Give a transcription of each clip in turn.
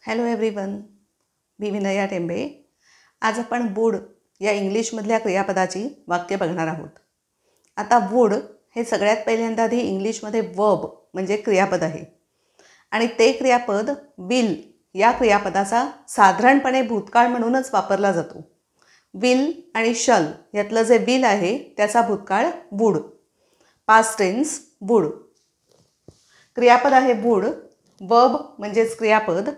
Hello everyone, मी विनया टेंबे. आज आपण would या इंग्लिशमधल्या क्रियापदाची वाक्य बघणार आहोत. आता वुड हे सगळ्यात पहिल्यांदा आधी इंग्लिशमध्ये वर्ब म्हणजे क्रियापद आहे आणि ते क्रियापद विल या क्रियापदाचा साधारणपणे भूतकाळ म्हणूनच वापरला जातो. विल आणि शल यातलं जे विल आहे त्याचा भूतकाळ वुड, पास्ट टेन्स वुड. क्रियापद आहे वुड, वर्ब म्हणजेच क्रियापद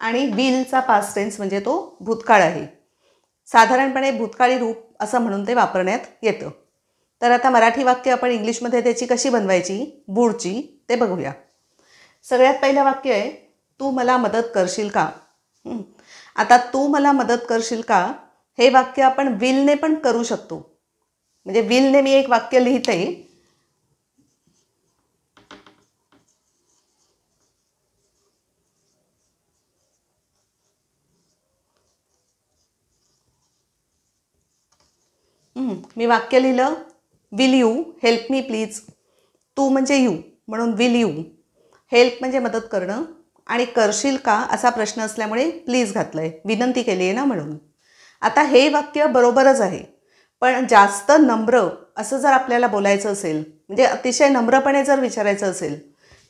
आणि विलचा पास्ट टेन्स म्हणजे तो भूतकाळ आहे. साधारणपणे भूतकाळी रूप असं म्हणून ते वापरण्यात येतं. तर आता मराठी वाक्य आपण इंग्लिशमध्ये त्याची कशी बनवायची वुडची ते बघूया. सगळ्यात पहिलं वाक्य आहे, तू मला मदत करशील का. आता तू मला मदत करशील का हे वाक्य आपण विलने पण करू शकतो. म्हणजे विलने मी एक वाक्य लिहिते. मी वाक्य लिहिलं, will you help me please. तू म्हणजे यू म्हणून विल यू, हेल्प म्हणजे मदत करणं आणि करशील का असा प्रश्न असल्यामुळे प्लीज घातलं आहे, विनंती केली आहे ना म्हणून. आता हे वाक्य बरोबरच आहे, पण जास्त नम्र असं जर आपल्याला बोलायचं असेल, म्हणजे अतिशय नम्रपणे जर विचारायचं असेल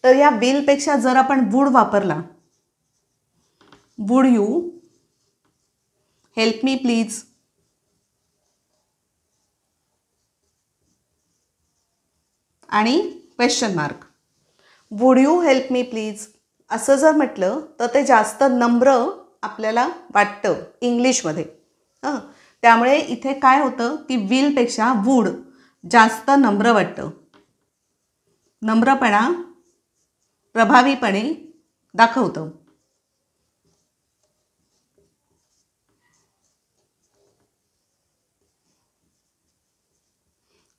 तर या विलपेक्षा जर आपण वुड वापरला, would you help me please, आणि question mark, would you help me please असं जर म्हटलं तर ते जास्त नम्र आपल्याला वाटतं इंग्लिशमध्ये. त्यामुळे इथे काय होतं की विलपेक्षा वुड जास्त नम्र वाटतं. नम्रपणा प्रभावीपणे दाखवतं.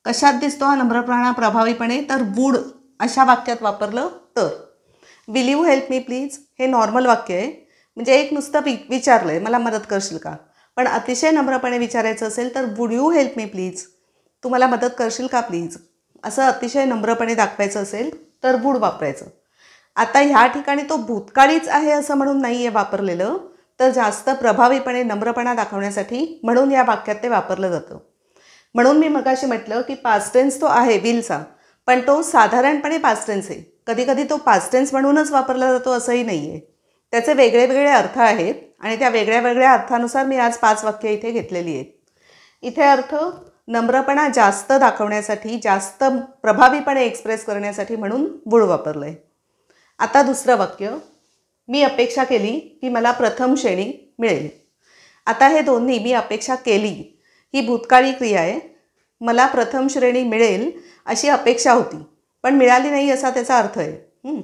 कशात दिसतो हा नम्रपणा प्रभावीपणे, तर वुड अशा वाक्यात वापरलं तर. Will you help me please हे नॉर्मल वाक्य आहे, म्हणजे एक नुसतं विचारलं आहे मला मदत करशील का. पण अतिशय नम्रपणे विचारायचं असेल तर would you help me please, तू मला मदत करशील का प्लीज, असं अतिशय नम्रपणे दाखवायचं असेल तर वुड वापरायचं. आता ह्या ठिकाणी तो भूतकाळीच आहे असं म्हणून नाही आहे वापरलेलं, तर जास्त प्रभावीपणे नम्रपणा दाखवण्यासाठी म्हणून या वाक्यात ते वापरलं जातं. म्हणून मी मगाशी म्हटलं की पास्ट टेन्स तो आहे विलचा, पण तो साधारणपणे पास्ट टेन्स आहे. कधी कधी तो पास्ट टेन्स म्हणूनच वापरला जातो असंही नाही आहे. त्याचे वेगळे वेगळे अर्थ आहेत आणि त्या वेगळ्या वेगळ्या अर्थानुसार मी आज 5 वाक्य इथे घेतलेली आहेत. इथे अर्थ नम्रपणा जास्त दाखवण्यासाठी, जास्त प्रभावीपणे एक्सप्रेस करण्यासाठी म्हणून वुड वापरलं आहे. आता दुसरं वाक्य, मी अपेक्षा केली की मला प्रथम श्रेणी मिळेल. आता हे दोन्ही, मी अपेक्षा केली ही भूतकाळी क्रिया आहे, मला प्रथम श्रेणी मिळेल अशी अपेक्षा होती पण मिळाली नाही असा त्याचा अर्थ आहे.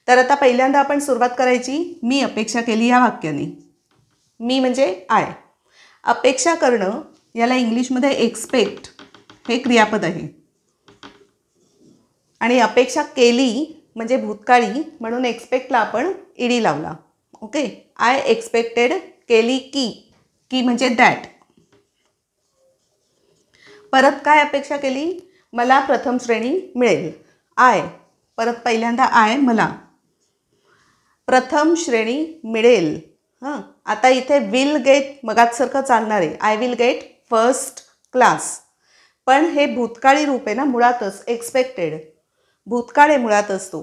तर आता पहिल्यांदा आपण सुरुवात करायची मी अपेक्षा केली या वाक्याने. मी म्हणजे आय. अपेक्षा करणं याला इंग्लिशमध्ये एक्सपेक्ट हे क्रियापद आहे आणि अपेक्षा केली म्हणजे भूतकाळी म्हणून एक्सपेक्टला आपण ईडी लावला. ओके, आय एक्सपेक्टेड, केली की, की म्हणजे दॅट. परत काय अपेक्षा केली, मला प्रथम श्रेणी मिळेल. आय, परत पहिल्यांदा आय, मला प्रथम श्रेणी मिळेल. आता इथे विल गेट मगाचसारखं चालणार आहे, I will get first class. पण हे भूतकाळी रूप आहे ना मुळातच, एक्सपेक्टेड भूतकाळ आहे मुळातच तो,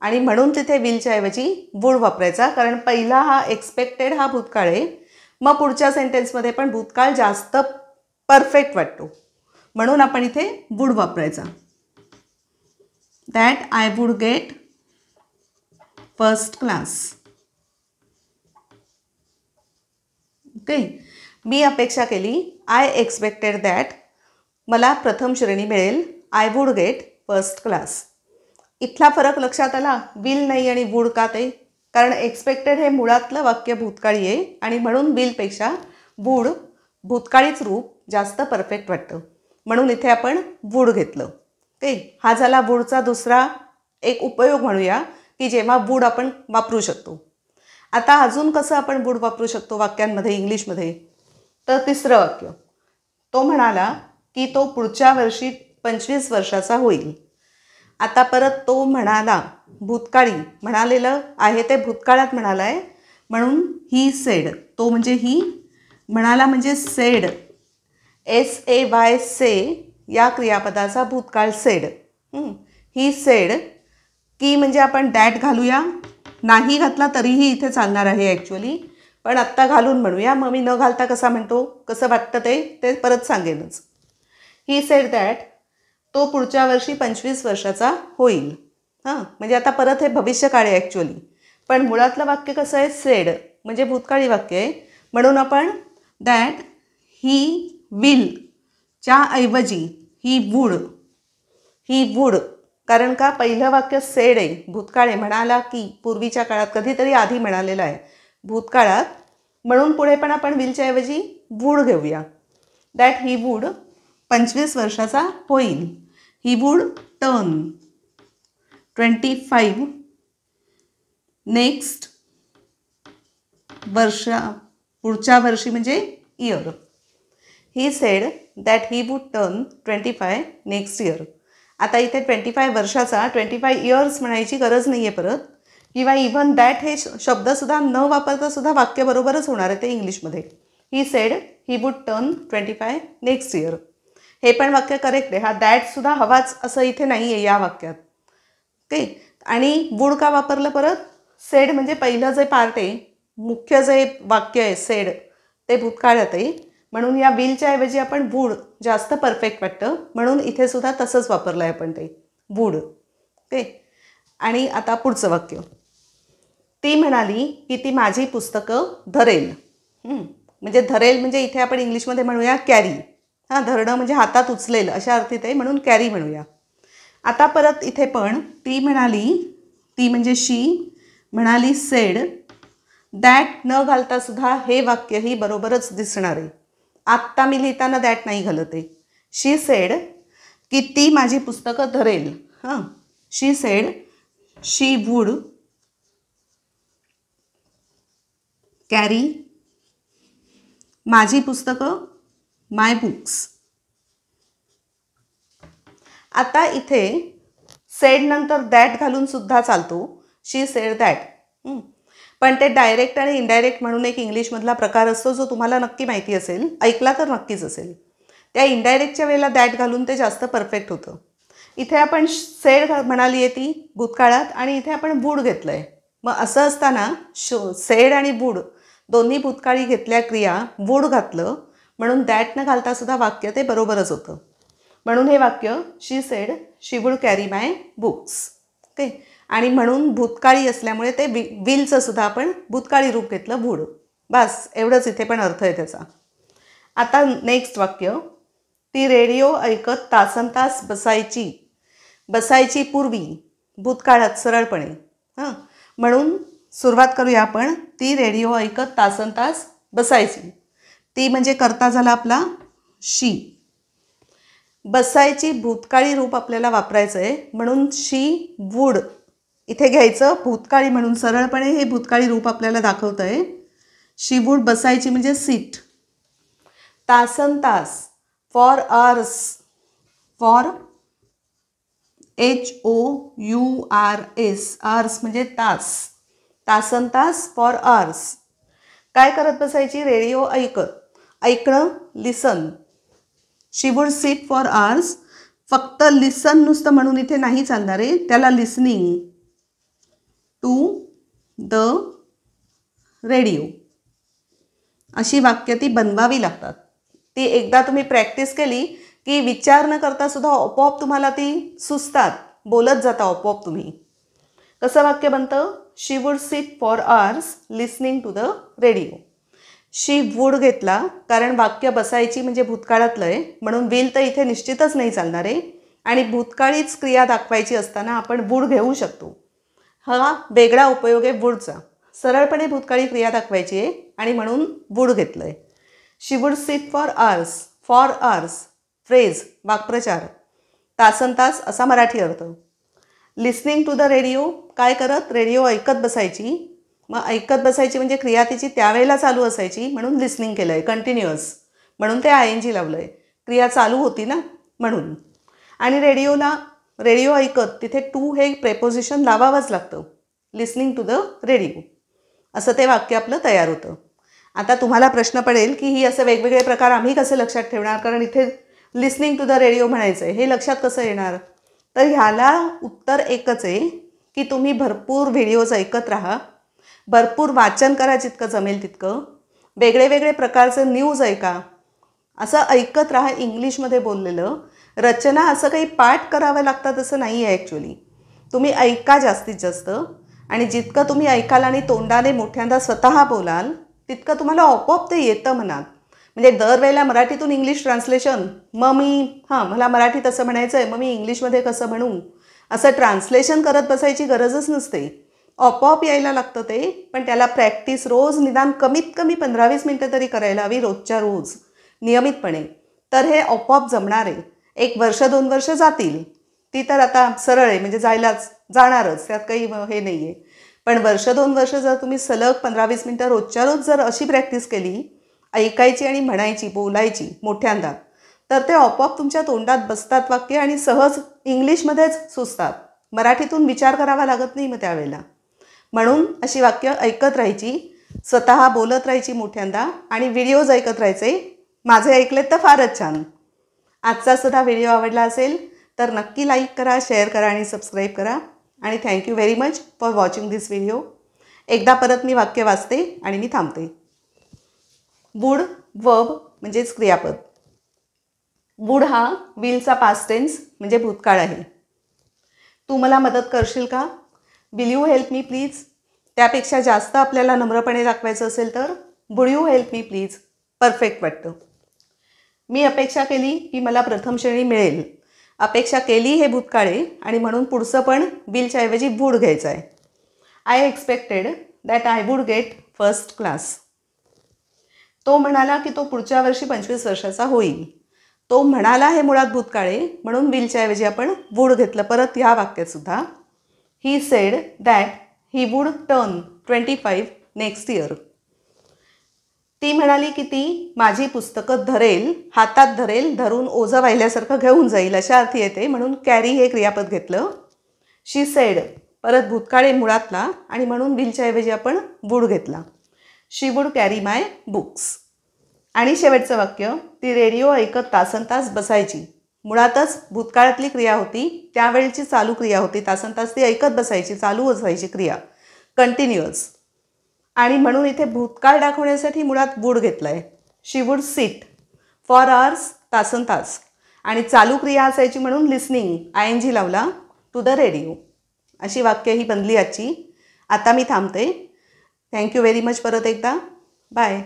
आणि म्हणून तिथे विलच्या ऐवजी वुड वापरायचा, कारण पहिला हा एक्सपेक्टेड हा भूतकाळ आहे, मग पुढच्या सेंटेन्समध्ये पण भूतकाळ जास्त परफेक्ट वाटतो म्हणून आपण इथे वुड वापरायचा. That I would get first class. Okay, मी अपेक्षा केली, आय एक्सपेक्टेड दॅट, मला प्रथम श्रेणी मिळेल, I would get first class. इथला फरक लक्षात आला, विल नाही आणि वुड का ते, कारण एक्सपेक्टेड हे मुळातलं वाक्य भूतकाळी आहे आणि म्हणून विलपेक्षा वुड भूतकाळीच रूप जास्त परफेक्ट वाटतं म्हणून इथे आपण वुड घेतलं. ओके, हा झाला वुडचा दुसरा एक उपयोग म्हणूया की जेव्हा वुड आपण वापरू शकतो. आता अजून कसं आपण वुड वापरू शकतो वाक्यांमध्ये इंग्लिशमध्ये, तर तिसरं वाक्य, तो म्हणाला की तो पुढच्या वर्षी 25 वर्षाचा होईल. आता परत तो म्हणाला, भूतकाळी म्हणालेलं आहे ते भूतकाळात म्हणाला आहे, म्हणून ही सेड, तो म्हणजे ही, म्हणाला म्हणजे सेड, SAY से या क्रियापदाचा भूतकाळ सेड. ही सेड, की म्हणजे आपण दॅट घालूया, नाही घातला तरीही इथे चालणार आहे ॲक्च्युअली, पण आत्ता घालून म्हणूया. मग मी न घालता कसा म्हणतो, कसं वाटतं ते परत सांगेनच. ही सेड दॅट, तो पुढच्या वर्षी 25 वर्षाचा होईल. म्हणजे आता परत हे भविष्यकाळ आहे ॲक्च्युअली, पण मुळातलं वाक्य कसं आहे, सेड म्हणजे भूतकाळी वाक्य आहे. म्हणून आपण दॅट ही विल च्या ऐवजी ही वूड, कारण का पहिलं वाक्य सेड आहे, भूतकाळ आहे, म्हणाला की, पूर्वीच्या काळात, कधीतरी आधी म्हणालेलं आहे भूतकाळात, म्हणून पुढे पण आपण विलच्या ऐवजी वूड घेऊया. दॅट ही वूड 25 वर्षाचा होईल. ही वूड टर्न 25 नेक्स्ट पुढच्या वर्षी म्हणजे year. He said that he would turn 25 next year. आता इथे 25 वर्षाचा 25 इयर्स म्हणायची गरज नाही आहे परत, किंवा इव्हन दॅट हे शब्दसुद्धा न वापरता सुद्धा वाक्य बरोबरच होणार आहे ते इंग्लिशमध्ये. He said he would turn 25 next year. हे पण वाक्य करेक्ट आहे. हा दॅटसुद्धा हवाच असं इथे नाही आहे या वाक्यात. ओके. आणि वूड का वापरलं परत, सेड म्हणजे पहिलं जे पार्ट आहे, मुख्य जे वाक्य आहे सेड, ते भूतकाळात आहे, म्हणून या विलच्या ऐवजी आपण वूड जास्त परफेक्ट वाटतं, म्हणून इथे सुद्धा तसंच वापरलं आहे आपण ते वूड. ओके. आणि आता पुढचं वाक्य, ती म्हणाली की ती माझी पुस्तकं धरेल. म्हणजे धरेल म्हणजे इथे आपण इंग्लिशमध्ये म्हणूया कॅरी. धरणं म्हणजे हातात उचलेल अशा अर्थीत आहे, म्हणून कॅरी म्हणूया. आता परत इथे पण ती म्हणाली, ती म्हणजे शी म्हणाली, सेड दॅट न घालता सुद्धा हे वाक्यही बरोबरच दिसणार आहे. आत्ता मी लिहिताना दॅट नाही घालत आहे. शी सेड की ती माझी पुस्तकं धरेल. शी सेड शी वूड कॅरी माझी पुस्तकं, माय बुक्स. आता इथे सेड नंतर दॅट घालून सुद्धा चालतो, शी सेड दॅट. पण ते डायरेक्ट आणि इनडायरेक्ट म्हणून एक इंग्लिशमधला प्रकार असतो, जो तुम्हाला नक्की माहिती असेल, ऐकला तर नक्कीच असेल. त्या इनडायरेक्टच्या वेळेला दॅट घालून ते जास्त परफेक्ट होतं. इथे आपण सेड म्हणाली आहे ती भूतकाळात, आणि इथे आपण वूड घेतलं आहे. मग असं असताना सेड आणि वूड दोन्ही भूतकाळी घेतल्या क्रिया, वूड घातलं, म्हणून दॅट न घालता सुद्धा वाक्य ते बरोबरच होतं. म्हणून हे वाक्य शी सेड शी वूड कॅरी माय बुक्स. ओके. आणि म्हणून भूतकाळी असल्यामुळे ते विलचं सुद्धा आपण भूतकाळी रूप घेतलं, वूड. बस एवढंच इथे पण अर्थ आहे त्याचा. आता नेक्स्ट वाक्य, ती रेडिओ ऐकत तासनतास बसायची पूर्वी, भूतकाळात सरळपणे. म्हणून सुरुवात करूया आपण, ती रेडिओ ऐकत तासनतास बसायची. ती म्हणजे कर्ता झाला आपला शी. बसायची भूतकाळी रूप आपल्याला वापरायचं आहे, म्हणून शी वूड इथे घ्यायचं भूतकाळी म्हणून, सरळपणे हे भूतकाळी रूप आपल्याला दाखवतं आहे. शी वूड बसायची म्हणजे सीट. तासनतास for hours, for HOURS, hours म्हणजे तास, तासनतास फॉर आवर्स. काय करत बसायची, रेडिओ ऐकणं, लिसन. शी वूड सिट फॉर आवर्स. फक्त लिसन नुसतं म्हणून इथे नाही चालणार आहे, त्याला लिसनिंग टू द रेडिओ अशी वाक्य ती बनवावी लागतात. ती एकदा तुम्ही प्रॅक्टिस केली की विचार न करता सुद्धा आपोआप तुम्हाला ती सुचतात, बोलत जाता आपोआप तुम्ही. कसं वाक्य बनतं, she would sit for hours listening to the radio. She would घेतला कारण वाक्य बसायची म्हणजे भूतकाळातलं आहे, म्हणून विल तर इथे निश्चितच नाही चालणार आहे, आणि भूतकाळीच क्रिया दाखवायची असताना आपण वूड घेऊ शकतो. हा वेगळा उपयोग आहे वूडचा. सरळपणे भूतकाळी क्रिया दाखवायची आहे आणि म्हणून वूड घेतलं आहे. She would sit for hours phrase, वाक्प्रचार. तासनतास असा मराठी अर्थ. लिसनिंग टू द रेडिओ, काय करत, रेडिओ ऐकत बसायची. मग ऐकत बसायची म्हणजे क्रिया तिची त्यावेळेला चालू असायची, म्हणून लिसनिंग केलं आहे, कंटिन्युअस, म्हणून ते ING लावलं आहे, क्रिया चालू होती ना म्हणून. आणि रेडिओ ऐकत, तिथे टू हे प्रेपोजिशन लावावंच लागतं, लिसनिंग टू द रेडिओ असं ते वाक्य आपलं तयार होतं. आता तुम्हाला प्रश्न पडेल की ही असे वेगवेगळे प्रकार आम्ही कसे लक्षात ठेवणार, कारण इथे लिसनिंग टू द रेडिओ म्हणायचं आहे, हे लक्षात कसं येणार? तर ह्याला उत्तर एकच आहे की तुम्ही भरपूर व्हिडिओज ऐकत राहा, भरपूर वाचन करा जितकं जमेल तितकं, वेगळे वेगळे प्रकारचे न्यूज ऐका, असं ऐकत राहा. इंग्लिशमध्ये बोललेलं रचना असं काही पाठ करावं लागतं तसं नाही आहे ॲक्च्युली. तुम्ही ऐका जास्तीत जास्त, आणि जितकं तुम्ही ऐकाल आणि तोंडाने मोठ्यांदा स्वतः बोलाल तितकं तुम्हाला आपोआप ते येतं मनात. म्हणजे दरवेळेला मराठीतून इंग्लिश ट्रान्सलेशन, मग मी मला मराठीत असं म्हणायचं आहे, मग मी इंग्लिशमध्ये कसं म्हणू, असं ट्रान्सलेशन करत बसायची गरजच नसते. आपोआप यायला लागतं ते. पण त्याला प्रॅक्टिस रोज निदान कमीत कमी 15-20 मिनटं तरी करायला हवी, रोजच्या रोज नियमितपणे. तर हे आपोआप जमणार आहे. 1 वर्ष 2 वर्ष जातील, ती तर आता सरळ आहे, म्हणजे जाणारच, त्यात काही हे नाही आहे. पण 1-2 वर्ष जर तुम्ही सलग 15-20 मिनटं रोजच्या रोज जर अशी प्रॅक्टिस केली, ऐकायची आणि म्हणायची, बोलायची मोठ्यांदा, तर ते आपोआप तुमच्या तोंडात बसतात वाक्य आणि सहज इंग्लिशमध्येच सुचतात. मराठीतून विचार करावा लागत नाही मग त्यावेळेला. म्हणून अशी वाक्य ऐकत राहायची, स्वतः बोलत राहायची मोठ्यांदा, आणि व्हिडिओज ऐकत राहायचे. माझे ऐकलेत तर फारच छान. आजचा सुद्धा व्हिडिओ आवडला असेल तर नक्की लाईक करा, शेअर करा आणि सबस्क्राईब करा. आणि thank you very much for watching this video. एकदा परत मी वाक्य वाचते आणि मी थांबते. वुड वर्ब म्हणजेच क्रियापद. वुड हा विलचा पास्ट टेन्स म्हणजे भूतकाळ आहे. तू मला मदत करशील का? Will you help me please? त्यापेक्षा जास्त आपल्याला नम्रपणे दाखवायचं असेल तर would you help me please perfect वाटतं. मी अपेक्षा केली की मला प्रथम श्रेणी मिळेल. अपेक्षा केली हे भूतकाळ आहे आणि म्हणून पुढचं पण विलच्या ऐवजी वुड घ्यायचं आहे. I expected that I would get first class. तो म्हणाला की तो पुढच्या वर्षी 25 वर्षाचा होईल. तो म्हणाला हे मुळात भूतकाळ आहे, म्हणून विलच्या ऐवजी आपण वुड घेतलं. परत ह्या वाक्यात सुद्धा he said that he would turn 25 next year. ती म्हणाली की ती माझी पुस्तकं धरेल, हातात धरेल, धरून ओझं वाहिल्यासारखं घेऊन जाईल, अशा अर्थी येते, म्हणून कॅरी हे क्रियापद घेतलं. शी सेड परत भूतकाळे मुळातला आणि म्हणून विलच्या ऐवजी आपण वुड घेतला. शी वुड कॅरी माय बुक्स. आणि शेवटचं वाक्य, ती रेडिओ ऐकत तासनतास बसायची. मुळातच भूतकाळातली क्रिया होती, त्यावेळची चालू क्रिया होती. तासनतास ती ऐकत बसायची, चालू असायची क्रिया, कंटिन्युअस. आणि म्हणून इथे भूतकाळ दाखवण्यासाठी मुळात वुड घेतला आहे. शी वुड सिट फॉर आवर्स, तासनतास. आणि चालू क्रिया असायची म्हणून लिसनिंग, ING लावला, टू द रेडिओ. अशी वाक्य ही बनली आजची. आता मी थांबते. थँक्यू व्हेरी मच परत एकदा. बाय.